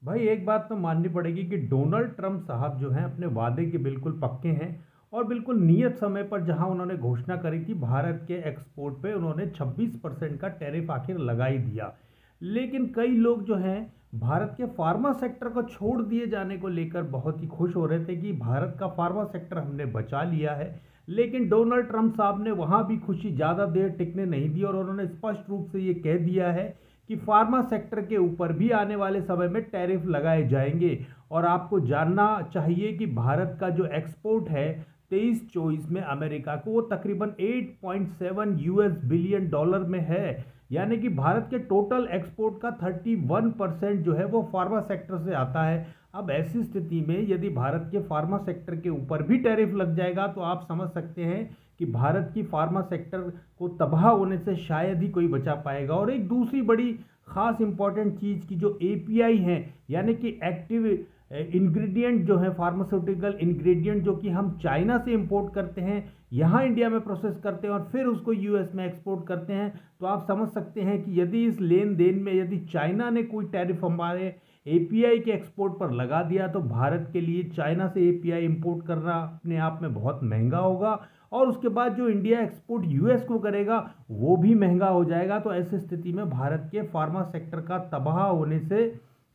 भाई एक बात तो माननी पड़ेगी कि डोनाल्ड ट्रंप साहब जो हैं अपने वादे के बिल्कुल पक्के हैं। और बिल्कुल नियत समय पर जहां उन्होंने घोषणा करी थी भारत के एक्सपोर्ट पे उन्होंने 26% का टैरिफ आखिर लगा ही दिया। लेकिन कई लोग जो हैं भारत के फार्मा सेक्टर को छोड़ दिए जाने को लेकर बहुत ही खुश हो रहे थे कि भारत का फार्मा सेक्टर हमने बचा लिया है। लेकिन डोनाल्ड ट्रंप साहब ने वहां भी खुशी ज़्यादा देर टिकने नहीं दी और उन्होंने स्पष्ट रूप से ये कह दिया है कि फार्मा सेक्टर के ऊपर भी आने वाले समय में टैरिफ लगाए जाएंगे। और आपको जानना चाहिए कि भारत का जो एक्सपोर्ट है 23-24 में अमेरिका को, वो तकरीबन 8.7 यूएस बिलियन डॉलर में है। यानी कि भारत के टोटल एक्सपोर्ट का 31% जो है वो फार्मा सेक्टर से आता है। अब ऐसी स्थिति में यदि भारत के फार्मा सेक्टर के ऊपर भी टैरिफ लग जाएगा तो आप समझ सकते हैं कि भारत की फार्मा सेक्टर को तबाह होने से शायद ही कोई बचा पाएगा। और एक दूसरी बड़ी खास इंपॉर्टेंट चीज़ की जो एपीआई हैं, यानी कि एक्टिव इंग्रेडिएंट जो है, फार्मास्यूटिकल इंग्रेडिएंट जो कि हम चाइना से इंपोर्ट करते हैं, यहाँ इंडिया में प्रोसेस करते हैं और फिर उसको यूएस में एक्सपोर्ट करते हैं। तो आप समझ सकते हैं कि यदि इस लेन देन में यदि चाइना ने कोई टैरिफ हमारे एपीआई के एक्सपोर्ट पर लगा दिया तो भारत के लिए चाइना से एपीआई इंपोर्ट करना अपने आप में बहुत महंगा होगा। और उसके बाद जो इंडिया एक्सपोर्ट यूएस को करेगा वो भी महंगा हो जाएगा। तो ऐसी स्थिति में भारत के फार्मा सेक्टर का तबाह होने से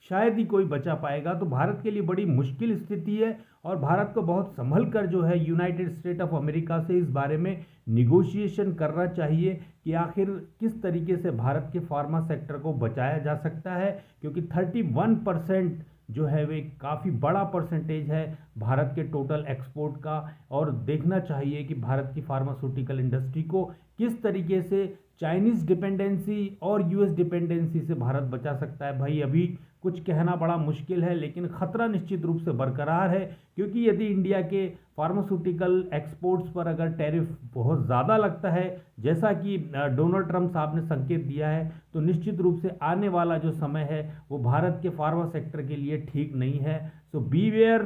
शायद ही कोई बचा पाएगा। तो भारत के लिए बड़ी मुश्किल स्थिति है और भारत को बहुत संभल कर जो है यूनाइटेड स्टेट ऑफ अमेरिका से इस बारे में निगोशिएशन करना चाहिए कि आखिर किस तरीके से भारत के फार्मा सेक्टर को बचाया जा सकता है। क्योंकि 31% जो है वे काफ़ी बड़ा परसेंटेज है भारत के टोटल एक्सपोर्ट का। और देखना चाहिए कि भारत की फार्मास्यूटिकल इंडस्ट्री को किस तरीके से चाइनीज़ डिपेंडेंसी और यूएस डिपेंडेंसी से भारत बचा सकता है। भाई अभी कुछ कहना बड़ा मुश्किल है, लेकिन खतरा निश्चित रूप से बरकरार है। क्योंकि यदि इंडिया के फार्मास्यूटिकल एक्सपोर्ट्स पर अगर टैरिफ बहुत ज़्यादा लगता है, जैसा कि डोनाल्ड ट्रंप साहब ने संकेत दिया है, तो निश्चित रूप से आने वाला जो समय है वो भारत के फार्मा सेक्टर के लिए ठीक नहीं है। सो बी वेयर।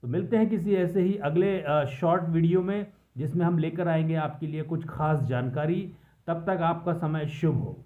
तो मिलते हैं किसी ऐसे ही अगले शॉर्ट वीडियो में जिसमें हम लेकर आएंगे आपके लिए कुछ खास जानकारी। तब तक आपका समय शुभ हो।